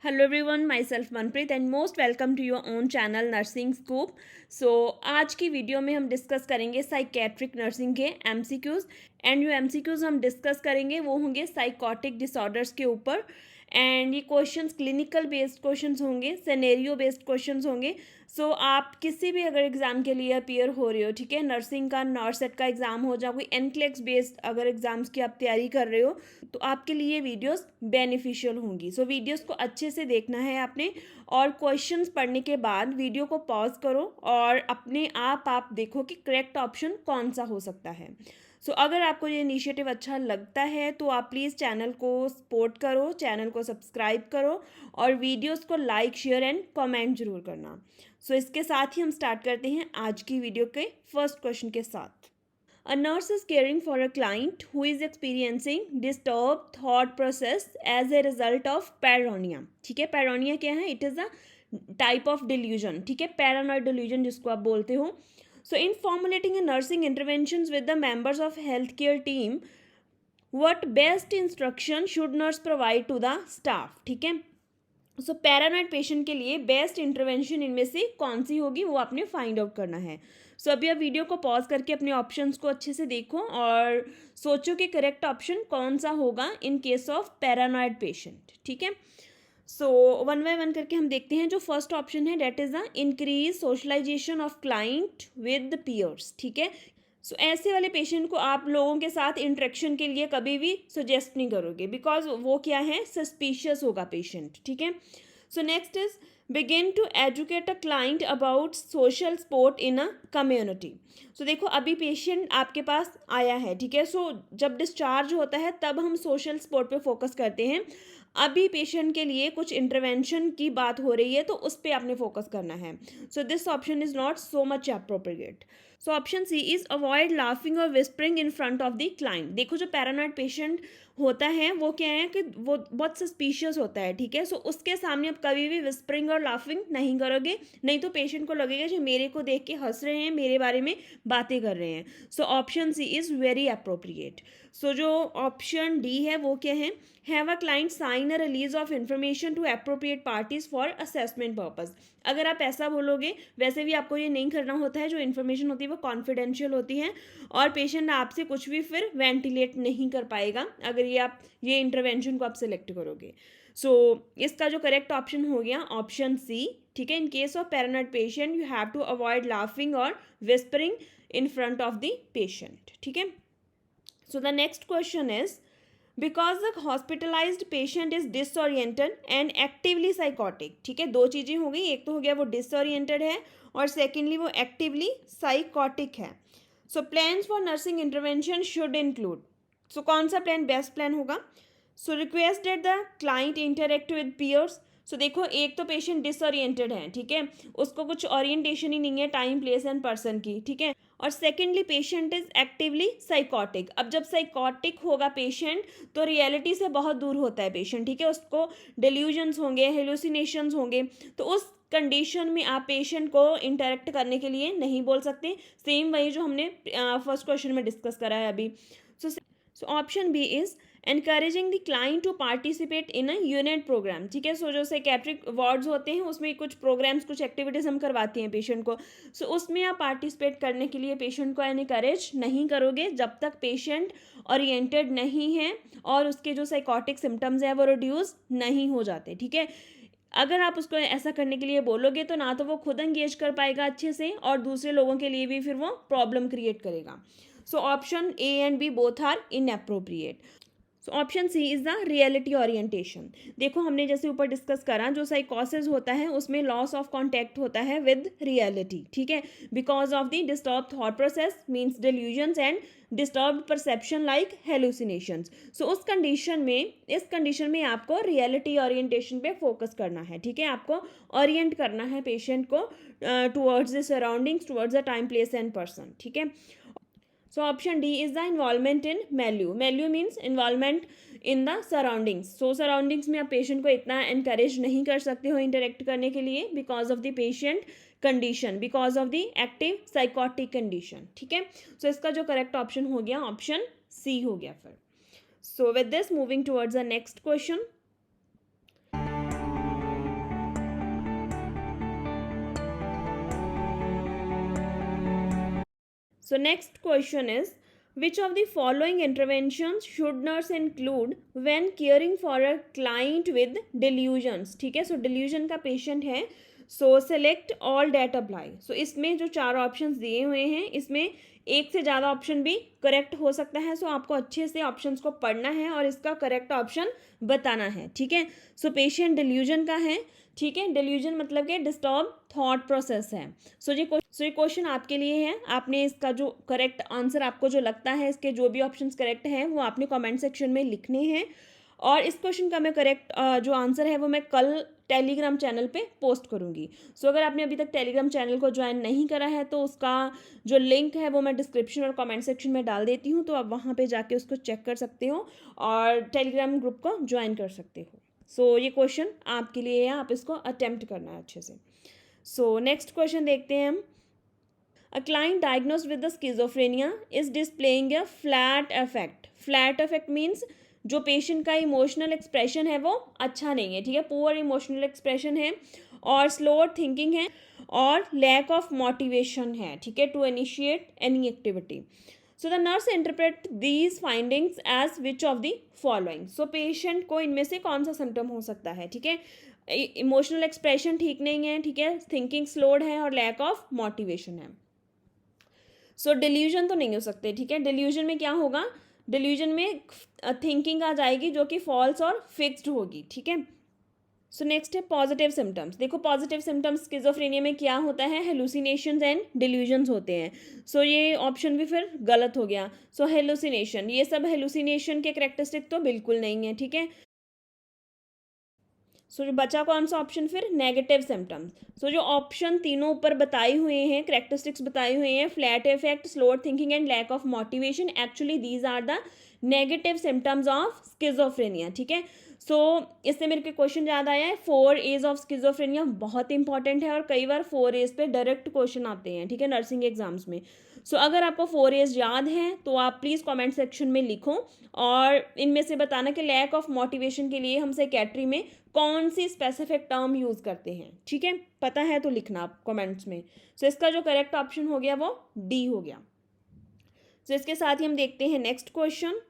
Hello everyone, myself Manpreet and most welcome to your own channel nursing scoop. आज की video में हम discuss करेंगे साइकेट्रिक नर्सिंग के एमसीक्यूज़ एंड जो एमसीक्यूज़ हम डिस्कस करेंगे वो होंगे साइकोटिक डिसऑर्डर्स के ऊपर। एंड ये क्वेश्चंस क्लिनिकल बेस्ड क्वेश्चंस होंगे, सिनेरियो बेस्ड क्वेश्चंस होंगे। आप किसी भी अगर एग्ज़ाम के लिए अपीयर हो रहे हो, ठीक है, नर्सिंग का नॉर्सेट का एग्ज़ाम हो, या कोई एनक्लेक्स बेस्ड अगर एग्ज़ाम्स की आप तैयारी कर रहे हो तो आपके लिए वीडियोस बेनिफिशियल होंगी। वीडियोस को अच्छे से देखना है आपने, और क्वेश्चंस पढ़ने के बाद वीडियो को पॉज करो और अपने आप देखो कि करेक्ट ऑप्शन कौन सा हो सकता है। अगर आपको ये इनिशिएटिव अच्छा लगता है तो आप प्लीज़ चैनल को सपोर्ट करो, चैनल को सब्सक्राइब करो और वीडियोस को लाइक, शेयर एंड कमेंट जरूर करना। इसके साथ ही हम स्टार्ट करते हैं आज की वीडियो के फर्स्ट क्वेश्चन के साथ। A nurse is caring for a client who is experiencing disturbed thought process as a result of paranoia। ठीक है, paranoia क्या है? It is a type of delusion। ठीक है, paranoid delusion जिसको आप बोलते हो। In formulating a nursing interventions with the members of healthcare team, what best instruction should nurse provide to the staff? ठीक है, पैरानॉइड पेशेंट के लिए बेस्ट इंटरवेंशन इनमें से कौन सी होगी वो आपने फाइंड आउट करना है। अभी आप वीडियो को पॉज करके अपने ऑप्शंस को अच्छे से देखो और सोचो कि करेक्ट ऑप्शन कौन सा होगा इन केस ऑफ पैरानॉइड पेशेंट। ठीक है, वन बाय वन करके हम देखते हैं। जो फर्स्ट ऑप्शन है that is the increase socialization of client with peers. ठीक है, ऐसे वाले पेशेंट को आप लोगों के साथ इंटरेक्शन के लिए कभी भी सजेस्ट नहीं करोगे, बिकॉज वो क्या है, सस्पिशियस होगा पेशेंट। ठीक है, next is begin to educate a client about social support in a community. देखो अभी पेशेंट आपके पास आया है, ठीक है, जब डिस्चार्ज होता है तब हम सोशल सपोर्ट पे फोकस करते हैं। अभी पेशेंट के लिए कुछ इंटरवेंशन की बात हो रही है तो उस पर आपने फोकस करना है। This option is not so much appropriate. Option C is avoid laughing और whispering in front of the client. देखो जो पैरानॉइड पेशेंट होता है वो क्या है कि वो बहुत सस्पिशियस होता है। ठीक है, उसके सामने आप कभी भी विस्परिंग और लाफिंग नहीं करोगे, नहीं तो पेशेंट को लगेगा कि मेरे को देख के हंस रहे हैं, मेरे बारे में बातें कर रहे हैं। Option C is very appropriate. जो ऑप्शन डी है वो क्या है, have a client sign a release of information to appropriate parties for assessment purpose. अगर आप ऐसा बोलोगे, वैसे भी आपको ये नहीं करना होता है, जो इन्फॉर्मेशन होती है वो कॉन्फिडेंशियल होती है और पेशेंट आपसे कुछ भी फिर वेंटिलेट नहीं कर पाएगा अगर ये इंटरवेंशन को आप सिलेक्ट करोगे। इसका जो करेक्ट ऑप्शन हो गया ऑप्शन सी। ठीक है, in case of paranoid patient you have to avoid laughing और whispering in front of the patient. ठीक है, the next question is because the hospitalised patient is disoriented and actively psychotic. ठीक है, दो चीज़ें हो गई, एक तो हो गया वो डिसओरिएंटेड है और सेकेंडली वो एक्टिवली साइकोटिक है। Plans for nursing intervention should include. कौन सा प्लान बेस्ट प्लान होगा? Request that the client interact with peers. देखो एक तो पेशेंट डिसओरिएंटेड है, ठीक है, उसको कुछ ओरिएंटेशन ही नहीं है टाइम, प्लेस एंड पर्सन की। ठीक है, और secondly patient is actively psychotic. अब जब साइकोटिक होगा पेशेंट तो रियलिटी से बहुत दूर होता है पेशेंट। ठीक है, उसको डिल्यूजन्स होंगे, हेलुसिनेशंस होंगे, तो उस कंडीशन में आप पेशेंट को इंटरेक्ट करने के लिए नहीं बोल सकते। सेम वही जो हमने फर्स्ट क्वेश्चन में डिस्कस करा है अभी। Option B is encouraging the client to participate in a unit program. ठीक है, जो साइकेट्रिक वार्ड्स होते हैं उसमें कुछ प्रोग्राम्स, कुछ एक्टिविटीज़ हम करवाते हैं पेशेंट को। उसमें आप पार्टिसिपेट करने के लिए पेशेंट को एनकरेज नहीं करोगे जब तक पेशेंट ओरिएंटेड नहीं है और उसके जो साइकोटिक सिम्टम्स हैं वो रिड्यूस नहीं हो जाते। ठीक है, अगर आप उसको ऐसा करने के लिए बोलोगे तो ना तो वो खुद एंगेज कर पाएगा अच्छे से और दूसरे लोगों के लिए भी फिर वो प्रॉब्लम क्रिएट करेगा। Option A and B both are inappropriate. Option C is the reality orientation. देखो हमने जैसे ऊपर डिस्कस करा, जो साइकोसिस होता है उसमें लॉस ऑफ कॉन्टैक्ट होता है विद रियलिटी। ठीक है, because of the disturb thought process means delusions and disturb perception like hallucinations. इस कंडीशन में आपको रियलिटी ओरिएंटेशन पे फोकस करना है। ठीक है, आपको ओरिएंट करना है पेशेंट को towards the surroundings, towards the time, place and person. ठीक है, option D is the involvement in milieu. Milieu means involvement in the surroundings. Surroundings में आप पेशेंट को इतना एनकरेज नहीं कर सकते हो इंटरेक्ट करने के लिए because of the patient condition, because of the active psychotic condition. ठीक है, इसका जो करेक्ट ऑप्शन हो गया ऑप्शन सी हो गया फिर। With this moving towards the next question. So next question is, which of the following interventions should nurse include when caring for a client with delusions? ठीक है, so delusion का patient है, so select all that apply. So इसमें जो 4 options दिए हुए हैं, इसमें एक से ज़्यादा ऑप्शन भी करेक्ट हो सकता है, सो आपको अच्छे से ऑप्शंस को पढ़ना है और इसका करेक्ट ऑप्शन बताना है, ठीक है. सो पेशेंट डिल्यूजन का है, ठीक है. डिल्यूजन मतलब कि डिस्टर्ब थॉट प्रोसेस है. सो ये क्वेश्चन आपके लिए है. आपने इसका जो करेक्ट आंसर आपको जो लगता है, इसके जो भी ऑप्शंस करेक्ट हैं वो आपने कमेंट सेक्शन में लिखने हैं. और इस क्वेश्चन का मैं करेक्ट जो आंसर है वो मैं कल टेलीग्राम चैनल पे पोस्ट करूँगी. सो अगर आपने अभी तक टेलीग्राम चैनल को ज्वाइन नहीं करा है तो उसका जो लिंक है वो मैं डिस्क्रिप्शन और कमेंट सेक्शन में डाल देती हूँ, तो आप वहाँ पे जाके उसको चेक कर सकते हो और टेलीग्राम ग्रुप को ज्वाइन कर सकते हो. सो ये क्वेश्चन आपके लिए है, आप इसको अटेम्प्ट करना है अच्छे से. सो नेक्स्ट क्वेश्चन देखते हैं हम. A client diagnosed with the schizophrenia is displaying a flat affect. Flat affect means जो पेशेंट का इमोशनल एक्सप्रेशन है वो अच्छा नहीं है, ठीक है. पुअर इमोशनल एक्सप्रेशन है और स्लो थिंकिंग है और लैक ऑफ मोटिवेशन है, ठीक है, to initiate any activity. So the nurse interpret these findings as which of the following. So patient को इनमें से कौन सा सिम्टम हो सकता है, ठीक है. इमोशनल एक्सप्रेशन ठीक नहीं है, ठीक है, थिंकिंग स्लोड है और लैक ऑफ मोटिवेशन है. सो डिल्यूजन तो नहीं हो सकते, ठीक है. डिल्यूजन में क्या होगा, डिल्यूजन में थिंकिंग आ जाएगी जो कि फॉल्स और फिक्स्ड होगी, ठीक है. सो नेक्स्ट है पॉजिटिव सिम्टम्स. देखो पॉजिटिव सिम्टम्स स्किज़ोफ्रेनिया में क्या होता है, हेलुसिनेशंस एंड डिल्यूजन्स होते हैं. सो ये ऑप्शन भी फिर गलत हो गया. सो हेलुसिनेशन, ये सब हेलुसिनेशन के करेक्टरिस्टिक तो बिल्कुल नहीं है, ठीक है. सो जो बचा कौन सा ऑप्शन फिर, नेगेटिव सिम्टम्स. सो जो ऑप्शन तीनों ऊपर बताए हुए हैं, करेक्टरिस्टिक्स बताए हुए हैं, flat affect, slower thinking and lack of motivation, actually these are the negative symptoms of schizophrenia, ठीक है. सो इससे मेरे को क्वेश्चन याद आया है, 4 एज ऑफ स्किज़ोफ्रेनिया बहुत इंपॉर्टेंट है और कई बार 4 एज पे डायरेक्ट क्वेश्चन आते हैं, ठीक है, नर्सिंग एग्जाम्स में. सो अगर आपको 4 एज याद है तो आप प्लीज़ कमेंट सेक्शन में लिखो और इनमें से बताना कि लैक ऑफ मोटिवेशन के लिए हम साइकेट्री में कौन सी स्पेसिफिक टर्म यूज़ करते हैं, ठीक है. पता है तो लिखना आप कमेंट्स में. सो इसका जो करेक्ट ऑप्शन हो गया वो डी हो गया. सो इसके साथ ही हम देखते हैं नेक्स्ट क्वेश्चन.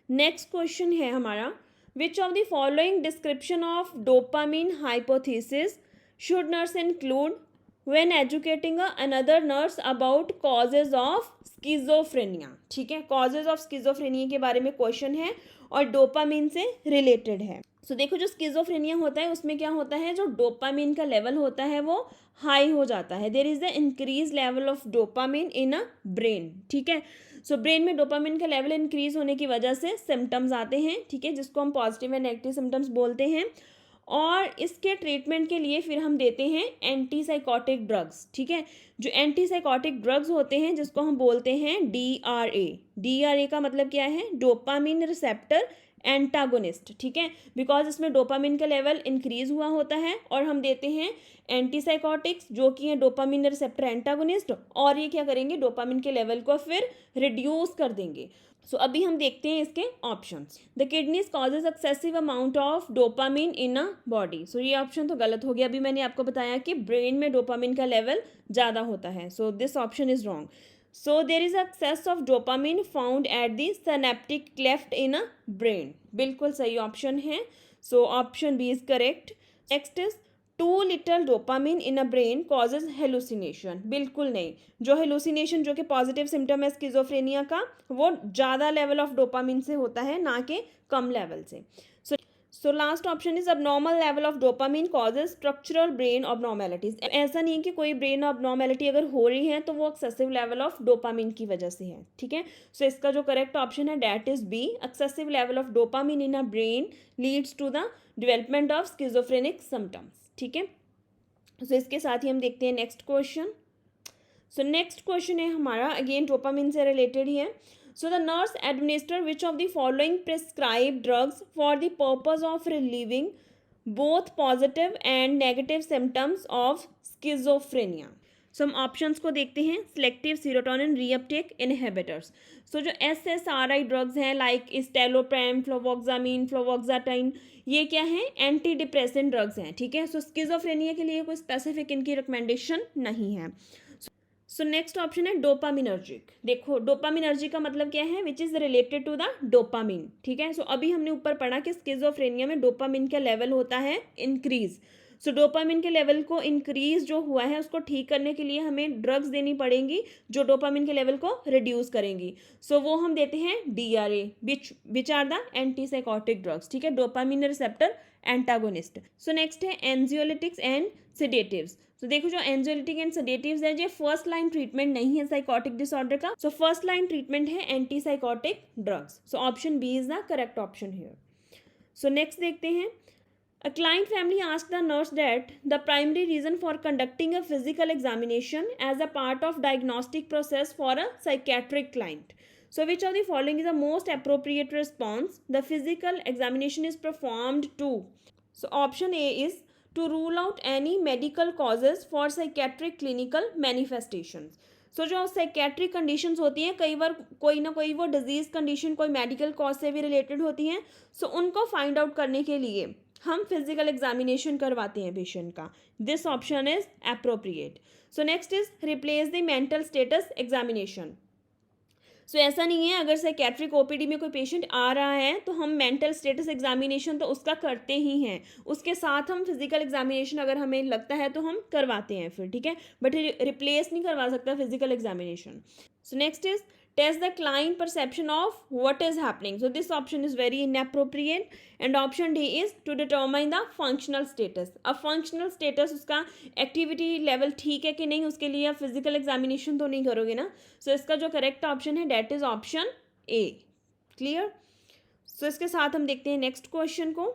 नेक्स्ट क्वेश्चन है हमारा, विच of the following description of dopamine hypothesis should nurse include when educating another nurse about causes of schizophrenia, ठीक है. causes of schizophrenia के बारे में क्वेश्चन है और डोपामिन से रिलेटेड है. सो देखो जो स्किज़ोफ्रेनिया होता है उसमें क्या होता है, जो डोपामिन का लेवल होता है वो हाई हो जाता है. There is the increase level of dopamine in a brain, ठीक है. सो ब्रेन में डोपामिन का लेवल इंक्रीज होने की वजह से सिम्टम्स आते हैं, ठीक है, जिसको हम पॉजिटिव एंड नेगेटिव सिम्टम्स बोलते हैं. और इसके ट्रीटमेंट के लिए फिर हम देते हैं एंटीसाइकोटिक ड्रग्स, ठीक है. जो एंटीसाइकोटिक ड्रग्स होते हैं जिसको हम बोलते हैं DRA. DRA का मतलब क्या है, डोपामिन रिसेप्टर एंटागोनिस्ट, ठीक है, बिकॉज इसमें डोपामिन का लेवल इंक्रीज हुआ होता है और हम देते हैं एंटीसाइकोटिक्स जो कि है डोपामिन रिसेप्टर एंटागोनिस्ट, और ये क्या करेंगे, डोपामिन के लेवल को फिर रिड्यूस कर देंगे. सो अभी हम देखते हैं इसके options. The kidneys causes excessive amount of dopamine in a body. So ये ऑप्शन तो गलत हो गया. अभी मैंने आपको बताया कि ब्रेन में डोपामिन का लेवल ज़्यादा होता है. So this option is wrong. So there is excess of dopamine found at the synaptic cleft in a brain. बिल्कुल सही ऑप्शन है. So option B is correct. Next is too little dopamine in a brain causes hallucination. बिल्कुल नहीं. जो hallucination जो कि positive symptom है schizophrenia का, वो ज़्यादा लेवल ऑफ डोपामिन से होता है, ना कि कम लेवल से. So last option is abnormal level of dopamine causes structural brain abnormalities. ऐसा नहीं है कि कोई ब्रेन ऑबनॉर्मेलिटी अगर हो रही है तो वो एक्सेसिव लेवल ऑफ डोपामिन की वजह से है, ठीक है. सो इसका जो करेक्ट ऑप्शन है that is B. Excessive level of dopamine in a brain leads to the development of schizophrenic symptoms, ठीक है. सो इसके साथ ही हम देखते हैं next question. So next question है हमारा अगेन डोपामिन से रिलेटेड ही है. So the nurse administer which of the following prescribe drugs for the purpose of relieving both positive and negative symptoms of schizophrenia. So हम options को देखते हैं. Selective serotonin reuptake inhibitors. So जो SSRI drugs हैं like citalopram, fluvoxamine, fluoxetine, ये क्या है, anti depressant drugs हैं, ठीक है. सो स्किज़ोफ्रेनिया के लिए कोई स्पेसिफिक इनकी रिकमेंडेशन नहीं है. सो नेक्स्ट ऑप्शन है डोपामिनर्जिक। देखो डोपामिनर्जिक का मतलब क्या है, which is related to the dopamine, ठीक है। सो अभी हमने ऊपर पढ़ा कि स्किज़ोफ्रेनिया में डोपामिन का लेवल होता है इंक्रीज। सो डोपामिन के लेवल को इंक्रीज जो हुआ है उसको ठीक करने के लिए हमें ड्रग्स देनी पड़ेंगी जो डोपामिन के लेवल को रिड्यूस करेंगी। सो वो हम देते हैं DRA, which are the antipsychotic drugs, ठीक है, dopamine receptor antagonist. So next है एंजियोलिटिक्स एंड सेडेटिव्स। तो देखो जो एंजियोलिटिक एंड सेडेटिव्स है ये फर्स्ट लाइन ट्रीटमेंट नहीं है साइकोटिक डिसऑर्डर का। सो फर्स्ट लाइन ट्रीटमेंट है antipsychotic drugs. So option B is the correct option here. So next देखते हैं, a client family asked the nurse that the primary reason for conducting a physical examination as a part of diagnostic process for a psychiatric client. So which of the following is the most appropriate response? The physical examination is performed to. So option A is to rule out any medical causes for psychiatric clinical manifestations. सो जो psychiatric conditions होती हैं कई बार कोई ना कोई वो disease condition कोई medical cause से भी रिलेटेड होती हैं। सो उनको फाइंड आउट करने के लिए हम फिजिकल एग्जामिनेशन करवाते हैं पेशेंट का। This option is appropriate. So next is replace the mental status examination. So ऐसा नहीं है अगर साइकेट्रिक OPD में कोई पेशेंट आ रहा है तो हम मेंटल स्टेटस एग्जामिनेशन तो उसका करते ही हैं, उसके साथ हम फिजिकल एग्जामिनेशन अगर हमें लगता है तो हम करवाते हैं फिर, ठीक है, बट रिप्लेस नहीं करवा सकता physical examination. So next is test the client perception of what is happening. So this option is very inappropriate and option D is to determine the functional status. अब functional status उसका activity level ठीक है कि नहीं उसके लिए आप physical examination तो नहीं करोगे ना। So इसका जो correct option है that is option A. Clear? So इसके साथ हम देखते हैं next question को।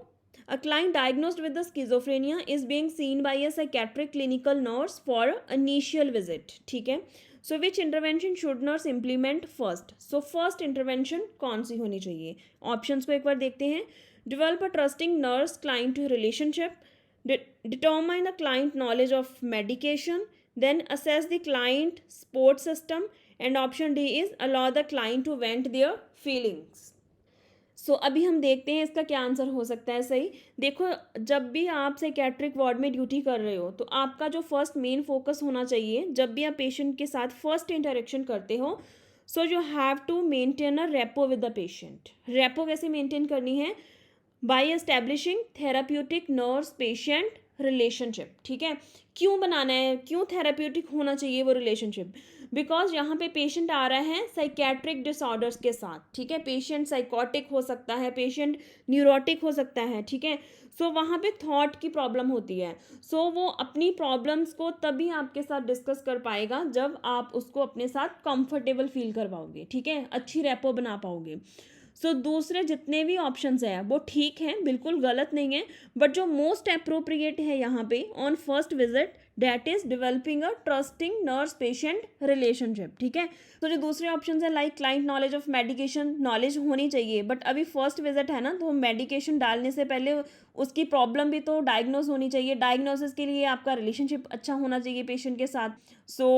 A client diagnosed with the schizophrenia is being seen by a psychiatric clinical nurse for initial visit. ठीक है। So which intervention should nurse implement first. So first intervention कौन सी होनी चाहिए? ऑप्शंस को एक बार देखते हैं। Develop a trusting nurse client relationship, determine the client knowledge of medication, then assess the client support system, and option D is allow the client to vent their feelings. So अभी हम देखते हैं इसका क्या आंसर हो सकता है सही। देखो जब भी आप साइकेट्रिक वार्ड में ड्यूटी कर रहे हो तो आपका जो फर्स्ट मेन फोकस होना चाहिए जब भी आप पेशेंट के साथ फर्स्ट इंटरेक्शन करते हो, so you have to maintain a rapport with the patient. Rapport कैसे मेंटेन करनी है? By establishing therapeutic nurse patient relationship, ठीक है। क्यों बनाना है, क्यों थेराप्यूटिक होना चाहिए वो रिलेशनशिप? बिकॉज यहाँ पे पेशेंट आ रहा है साइकेट्रिक डिसऑर्डर्स के साथ, ठीक है, पेशेंट साइकोटिक हो सकता है, पेशेंट न्यूरोटिक हो सकता है, ठीक है। सो वहाँ पे थॉट की प्रॉब्लम होती है। सो वो अपनी प्रॉब्लम्स को तभी आपके साथ डिस्कस कर पाएगा जब आप उसको अपने साथ कंफर्टेबल फील करवाओगे, ठीक है, अच्छी रेपो बना पाओगे। सो दूसरे जितने भी ऑप्शंस हैं वो ठीक हैं, बिल्कुल गलत नहीं है, बट जो मोस्ट अप्रोप्रिएट है यहाँ पे on first visit that is developing a trusting nurse patient relationship, ठीक है। तो जो दूसरे ऑप्शन है like client knowledge of medication, knowledge होनी चाहिए, बट अभी फर्स्ट विजिट है ना तो मेडिकेशन डालने से पहले उसकी प्रॉब्लम भी तो डायग्नोज होनी चाहिए। डायग्नोसिस के लिए आपका रिलेशनशिप अच्छा होना चाहिए पेशेंट के साथ। सो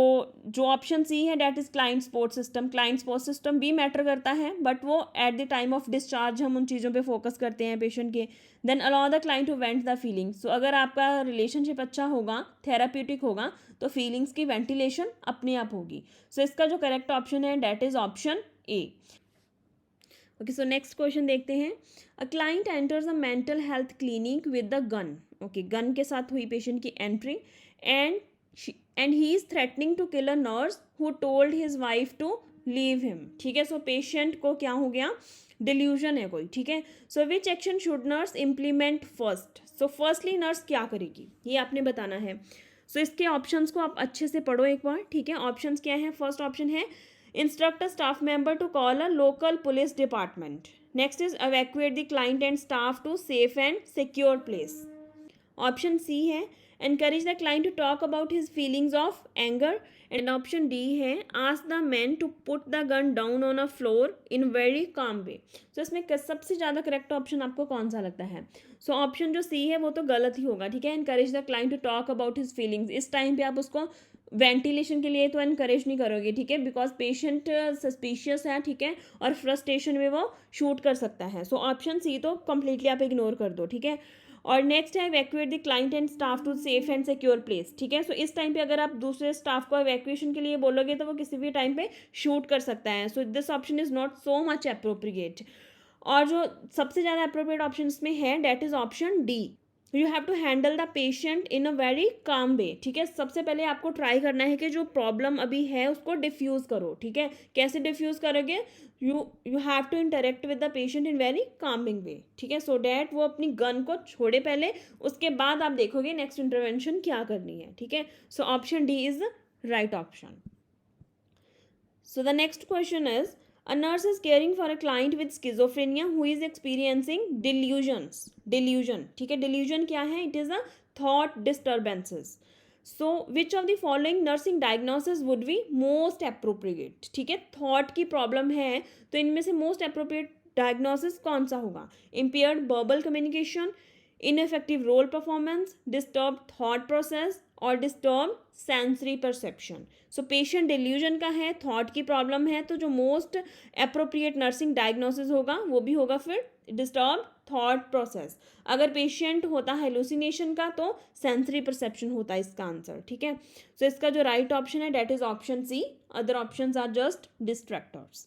जो ऑप्शन सी है that is client support system. Client support system भी मैटर करता है बट वो at the time of discharge हम उन चीज़ों पे फोकस करते हैं पेशेंट के। Then allow the client to vent the feelings. So अगर आपका रिलेशनशिप अच्छा होगा, थेराप्यूटिक होगा, तो फीलिंग्स की वेंटिलेशन अपने आप होगी। सो इसका जो करेक्ट ऑप्शन है that is option A. Okay, so next question देखते हैं। A client enters a mental health clinic with the gun. Okay, gun के साथ हुई पेशेंट की entry and he is threatening to kill a nurse who told his wife to leave him, ठीक है। सो patient को क्या हो गया, डिल्यूजन है कोई, ठीक है। So which action should nurse implement first. So firstly nurse क्या करेगी ये आपने बताना है। सो इसके ऑप्शंस को आप अच्छे से पढ़ो एक बार, ठीक है। ऑप्शंस क्या है? फर्स्ट ऑप्शन है instruct a staff member to call a local police department. Next is evacuate the client and staff to safe and secure place. Option C है encourage the client to talk about his feelings of anger. And option D है ask the man to put the gun down on a floor in very calm way. So इसमें सबसे ज़्यादा correct option आपको कौन सा लगता है? So option जो सी है वो तो गलत ही होगा, ठीक है। encourage the client to talk about his feelings, इस टाइम पे आप उसको वेंटिलेशन के लिए तो इनकरेज नहीं करोगे, ठीक है, बिकॉज पेशेंट सस्पिशियस है, ठीक है, और फ्रस्ट्रेशन में वो शूट कर सकता है। सो ऑप्शन सी तो कंप्लीटली आप इग्नोर कर दो, ठीक है। और नेक्स्ट है evacuate the client and staff to safe and secure place, ठीक है। सो इस टाइम पे अगर आप दूसरे स्टाफ को इवैक्यूएशन के लिए बोलोगे तो वो किसी भी टाइम पे शूट कर सकता है। So this option is not so much appropriate. और जो सबसे ज़्यादा अप्रोप्रिएट ऑप्शन इसमें है that is option D, you have to handle the patient in a very calm way, ठीक है। सबसे पहले आपको ट्राई करना है कि जो प्रॉब्लम अभी है उसको डिफ्यूज़ करो, ठीक है। कैसे डिफ्यूज़ करोगे, you have to interact with the patient in very calming way, ठीक है। सो डैट वो अपनी गन को छोड़े पहले, उसके बाद आप देखोगे नेक्स्ट इंटरवेंशन क्या करनी है, ठीक है। So option D is the right option. So the next question is, a nurse is caring for a client with schizophrenia who is experiencing delusions. Delusion, ठीक है। delusion क्या है? It is a thought disturbances. So which of the following nursing diagnosis would be most appropriate? ठीक है, thought की problem है तो इनमें से most appropriate diagnosis कौन सा होगा? Impaired verbal communication, ineffective role performance, disturbed thought process और disturbed sensory perception. So patient delusion का है, थॉट की प्रॉब्लम है, तो जो मोस्ट अप्रोप्रिएट नर्सिंग डायग्नोसिस होगा वो भी होगा फिर डिस्टर्ब थॉट प्रोसेस। अगर पेशेंट होता है हेलुसिनेशन का तो सेंसरी परसेप्शन होता है इसका आंसर, ठीक है। सो इसका जो राइट ऑप्शन है that is option C, other options are just distractors.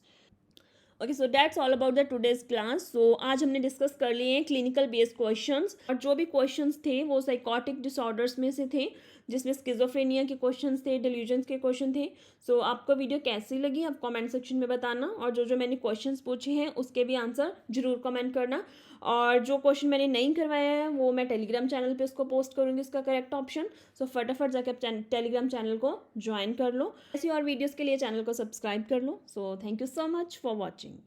Okay, so that's all about the today's class. So आज हमने डिस्कस कर लिए हैं क्लिनिकल बेस्ड क्वेश्चंस, और जो भी क्वेश्चंस थे वो साइकोटिक डिसऑर्डर्स में से थे, जिसमें स्किज़ोफ्रेनिया के क्वेश्चंस थे, डिल्यूजन्स के क्वेश्चन थे। सो आपको वीडियो कैसी लगी आप कमेंट सेक्शन में बताना, और जो मैंने क्वेश्चंस पूछे हैं उसके भी आंसर जरूर कमेंट करना। और जो क्वेश्चन मैंने नहीं करवाया है वो मैं टेलीग्राम चैनल पे उसको पोस्ट करूँगी, उसका करेक्ट ऑप्शन। सो फटाफट जाकर आप टेलीग्राम चैनल को ज्वाइन कर लो। ऐसी और वीडियोज़ के लिए चैनल को सब्सक्राइब कर लो। So thank you so much for watching.